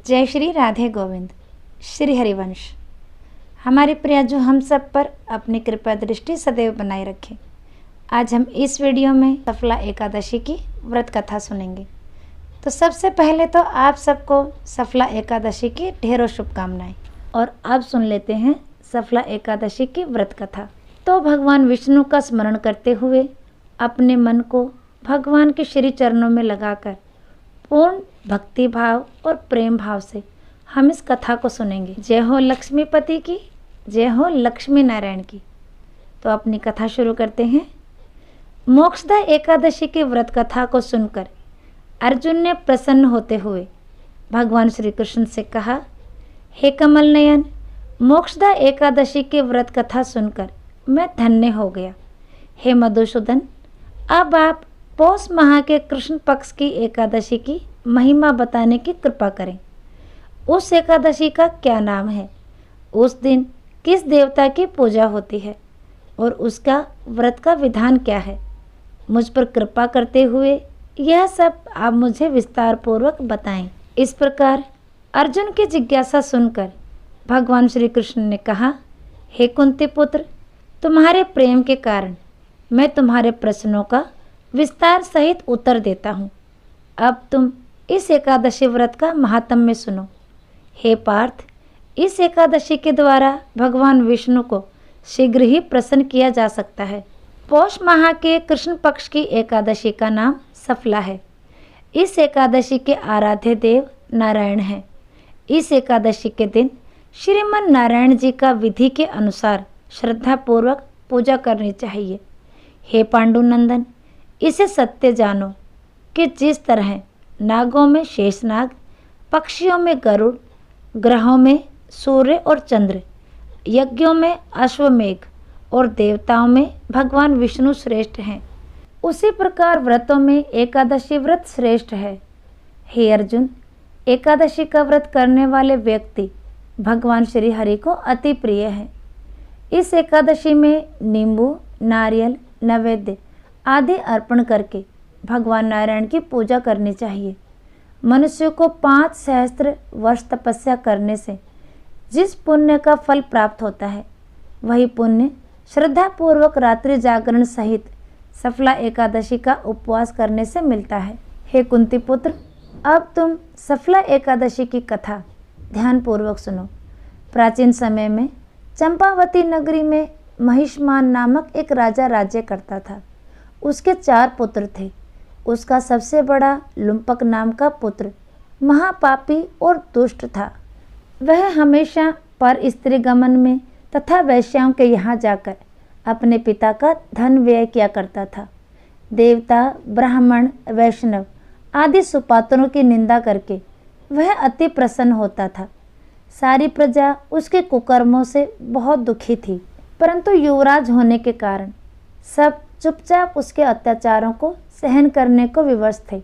जय श्री राधे गोविंद। श्री हरिवंश। हमारे प्रिय जो हम सब पर अपनी कृपा दृष्टि सदैव बनाए रखें। आज हम इस वीडियो में सफला एकादशी की व्रत कथा सुनेंगे। तो सबसे पहले तो आप सबको सफला एकादशी की ढेरों शुभकामनाएं। और अब सुन लेते हैं सफला एकादशी की व्रत कथा। तो भगवान विष्णु का स्मरण करते हुए अपने मन को भगवान के श्री चरणों में लगाकर पूर्ण भक्ति भाव और प्रेम भाव से हम इस कथा को सुनेंगे। जय हो लक्ष्मीपति की, जय हो लक्ष्मी नारायण की। तो अपनी कथा शुरू करते हैं। मोक्षदा एकादशी की व्रत कथा को सुनकर अर्जुन ने प्रसन्न होते हुए भगवान श्री कृष्ण से कहा, हे कमल नयन, मोक्षदा एकादशी की व्रत कथा सुनकर मैं धन्य हो गया। हे मधुसूदन, अब आप पौष माह के कृष्ण पक्ष की एकादशी की महिमा बताने की कृपा करें। उस एकादशी का क्या नाम है, उस दिन किस देवता की पूजा होती है और उसका व्रत का विधान क्या है। मुझ पर कृपा करते हुए यह सब आप मुझे विस्तार पूर्वक बताएं। इस प्रकार अर्जुन की जिज्ञासा सुनकर भगवान श्री कृष्ण ने कहा, हे कुंती पुत्र, तुम्हारे प्रेम के कारण मैं तुम्हारे प्रश्नों का विस्तार सहित उत्तर देता हूँ। अब तुम इस एकादशी व्रत का महात्म्य सुनो। हे पार्थ, इस एकादशी के द्वारा भगवान विष्णु को शीघ्र ही प्रसन्न किया जा सकता है। पौष माह के कृष्ण पक्ष की एकादशी का नाम सफला है। इस एकादशी के आराध्य देव नारायण हैं। इस एकादशी के दिन श्रीमन नारायण जी का विधि के अनुसार श्रद्धापूर्वक पूजा करनी चाहिए। हे पांडुनंदन, इसे सत्य जानो कि जिस तरह नागों में शेषनाग, पक्षियों में गरुड़, ग्रहों में सूर्य और चंद्र, यज्ञों में अश्वमेघ और देवताओं में भगवान विष्णु श्रेष्ठ हैं, उसी प्रकार व्रतों में एकादशी व्रत श्रेष्ठ है। हे अर्जुन, एकादशी का व्रत करने वाले व्यक्ति भगवान श्री हरि को अति प्रिय है। इस एकादशी में नींबू, नारियल, नैवेद्य आदि अर्पण करके भगवान नारायण की पूजा करनी चाहिए। मनुष्य को 5 सहस्त्र वर्ष तपस्या करने से जिस पुण्य का फल प्राप्त होता है, वही पुण्य श्रद्धापूर्वक रात्रि जागरण सहित सफला एकादशी का उपवास करने से मिलता है। हे कुंती पुत्र, अब तुम सफला एकादशी की कथा ध्यानपूर्वक सुनो। प्राचीन समय में चंपावती नगरी में महिष्मान नामक एक राजा राज्य करता था। उसके 4 पुत्र थे। उसका सबसे बड़ा लुम्पक नाम का पुत्र महापापी और दुष्ट था। वह हमेशा पर स्त्री गमन में तथा वैश्याओं के यहाँ जाकर अपने पिता का धन व्यय किया करता था। देवता, ब्राह्मण, वैष्णव आदि सुपात्रों की निंदा करके वह अति प्रसन्न होता था। सारी प्रजा उसके कुकर्मों से बहुत दुखी थी, परंतु युवराज होने के कारण सब चुपचाप उसके अत्याचारों को सहन करने को विवश थे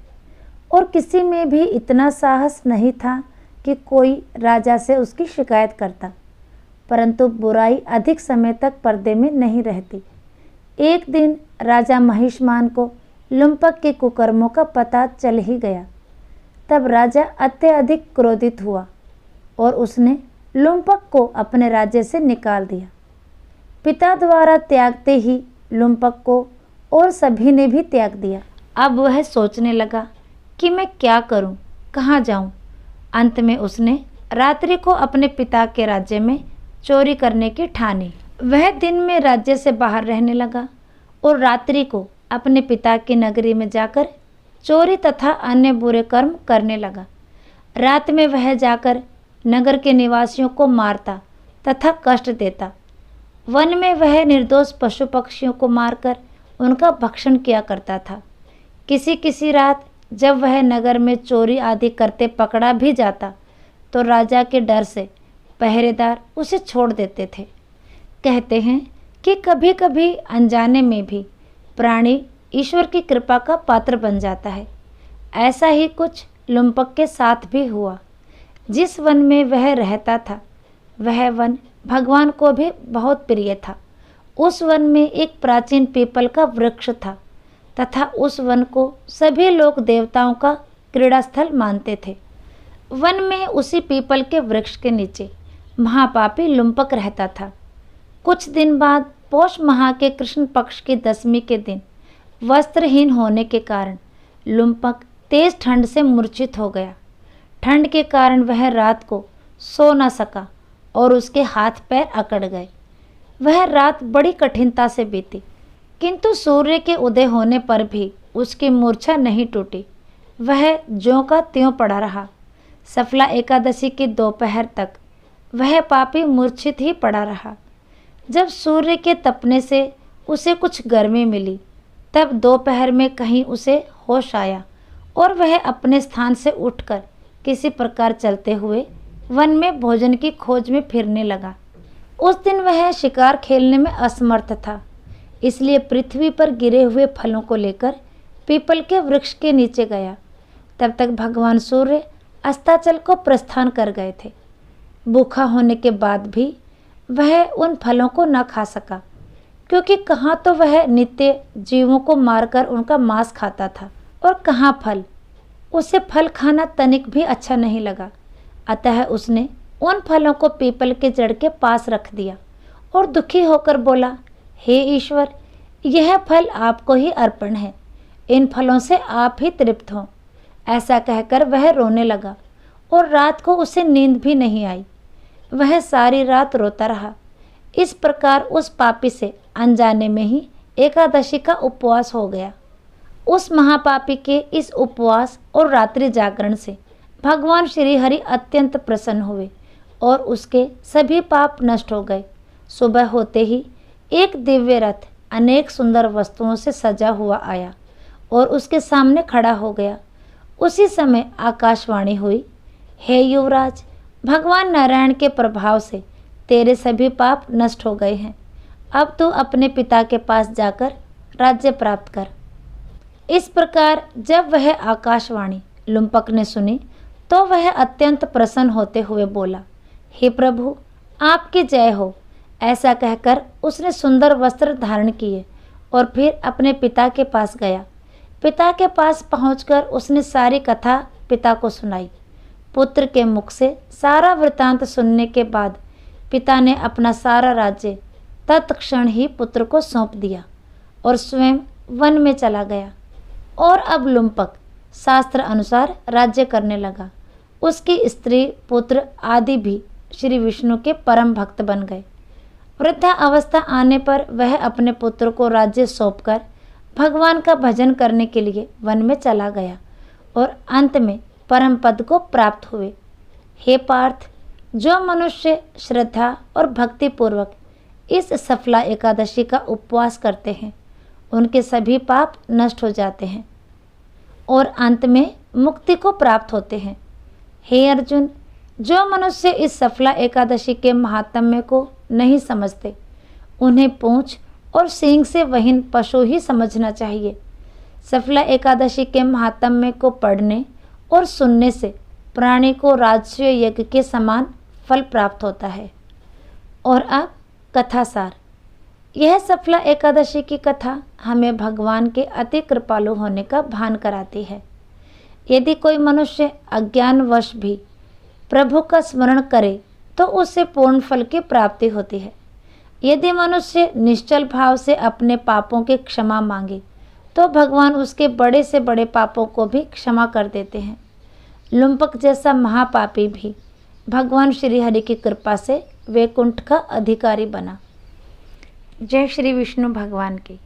और किसी में भी इतना साहस नहीं था कि कोई राजा से उसकी शिकायत करता। परंतु बुराई अधिक समय तक पर्दे में नहीं रहती। एक दिन राजा महिष्मान को लुम्पक के कुकर्मों का पता चल ही गया। तब राजा अत्यधिक क्रोधित हुआ और उसने लुम्पक को अपने राज्य से निकाल दिया। पिता द्वारा त्यागते ही लुम्पक को और सभी ने भी त्याग दिया। अब वह सोचने लगा कि मैं क्या करूं, कहाँ जाऊं। अंत में उसने रात्रि को अपने पिता के राज्य में चोरी करने की ठानी। वह दिन में राज्य से बाहर रहने लगा और रात्रि को अपने पिता की नगरी में जाकर चोरी तथा अन्य बुरे कर्म करने लगा। रात में वह जाकर नगर के निवासियों को मारता तथा कष्ट देता। वन में वह निर्दोष पशु पक्षियों को मारकर उनका भक्षण किया करता था। किसी किसी रात जब वह नगर में चोरी आदि करते पकड़ा भी जाता तो राजा के डर से पहरेदार उसे छोड़ देते थे। कहते हैं कि कभी कभी अनजाने में भी प्राणी ईश्वर की कृपा का पात्र बन जाता है। ऐसा ही कुछ लुम्पक के साथ भी हुआ। जिस वन में वह रहता था वह वन भगवान को भी बहुत प्रिय था। उस वन में एक प्राचीन पीपल का वृक्ष था तथा उस वन को सभी लोग देवताओं का क्रीड़ा स्थल मानते थे। वन में उसी पीपल के वृक्ष के नीचे महापापी लुम्पक रहता था। कुछ दिन बाद पौष माह के कृष्ण पक्ष की दशमी के दिन वस्त्रहीन होने के कारण लुम्पक तेज ठंड से मूर्छित हो गया। ठंड के कारण वह रात को सो न सका और उसके हाथ पैर अकड़ गए। वह रात बड़ी कठिनता से बीती, किंतु सूर्य के उदय होने पर भी उसकी मूर्छा नहीं टूटी। वह ज्यों का त्यों पड़ा रहा। सफला एकादशी की दोपहर तक वह पापी मूर्छित ही पड़ा रहा। जब सूर्य के तपने से उसे कुछ गर्मी मिली, तब दोपहर में कहीं उसे होश आया और वह अपने स्थान से उठकर किसी प्रकार चलते हुए वन में भोजन की खोज में फिरने लगा। उस दिन वह शिकार खेलने में असमर्थ था, इसलिए पृथ्वी पर गिरे हुए फलों को लेकर पीपल के वृक्ष के नीचे गया। तब तक भगवान सूर्य अस्ताचल को प्रस्थान कर गए थे। भूखा होने के बाद भी वह उन फलों को न खा सका, क्योंकि कहाँ तो वह नित्य जीवों को मारकर उनका मांस खाता था और कहाँ फल। उसे फल खाना तनिक भी अच्छा नहीं लगा, अतः उसने उन फलों को पीपल के जड़ के पास रख दिया और दुखी होकर बोला, हे ईश्वर, यह फल आपको ही अर्पण है, इन फलों से आप ही तृप्त हों। ऐसा कहकर वह रोने लगा और रात को उसे नींद भी नहीं आई। वह सारी रात रोता रहा। इस प्रकार उस पापी से अनजाने में ही एकादशी का उपवास हो गया। उस महापापी के इस उपवास और रात्रि जागरण से भगवान श्री हरि अत्यंत प्रसन्न हुए और उसके सभी पाप नष्ट हो गए। सुबह होते ही एक दिव्य रथ अनेक सुंदर वस्तुओं से सजा हुआ आया और उसके सामने खड़ा हो गया। उसी समय आकाशवाणी हुई, हे युवराज, भगवान नारायण के प्रभाव से तेरे सभी पाप नष्ट हो गए हैं। अब तू अपने पिता के पास जाकर राज्य प्राप्त कर। इस प्रकार जब वह आकाशवाणी लुम्पक ने सुनी तो वह अत्यंत प्रसन्न होते हुए बोला, हे प्रभु, आपकी जय हो। ऐसा कहकर उसने सुंदर वस्त्र धारण किए और फिर अपने पिता के पास गया। पिता के पास पहुंचकर उसने सारी कथा पिता को सुनाई। पुत्र के मुख से सारा वृतांत सुनने के बाद पिता ने अपना सारा राज्य तत्क्षण ही पुत्र को सौंप दिया और स्वयं वन में चला गया। और अब लुम्पक शास्त्र अनुसार राज्य करने लगा। उसकी स्त्री, पुत्र आदि भी श्री विष्णु के परम भक्त बन गए। वृद्धा अवस्था आने पर वह अपने पुत्र को राज्य सौंपकर भगवान का भजन करने के लिए वन में चला गया और अंत में परम पद को प्राप्त हुए। हे पार्थ, जो मनुष्य श्रद्धा और भक्ति पूर्वक इस सफला एकादशी का उपवास करते हैं, उनके सभी पाप नष्ट हो जाते हैं और अंत में मुक्ति को प्राप्त होते हैं। हे अर्जुन, जो मनुष्य इस सफला एकादशी के महात्म्य को नहीं समझते, उन्हें पूंछ और सींग से वहीन पशु ही समझना चाहिए। सफला एकादशी के महात्म्य को पढ़ने और सुनने से प्राणी को राजस्व यज्ञ के समान फल प्राप्त होता है। और अब कथा सार। यह सफला एकादशी की कथा हमें भगवान के अति कृपालु होने का भान कराती है। यदि कोई मनुष्य अज्ञानवश भी प्रभु का स्मरण करे तो उससे पूर्ण फल की प्राप्ति होती है। यदि मनुष्य निश्चल भाव से अपने पापों की क्षमा मांगे तो भगवान उसके बड़े से बड़े पापों को भी क्षमा कर देते हैं। लुम्पक जैसा महापापी भी भगवान श्री हरि की कृपा से वैकुंठ का अधिकारी बना। जय श्री विष्णु भगवान की।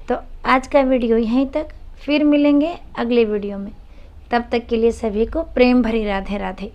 तो आज का वीडियो यहीं तक, फिर मिलेंगे अगले वीडियो में। तब तक के लिए सभी को प्रेम भरी राधे राधे।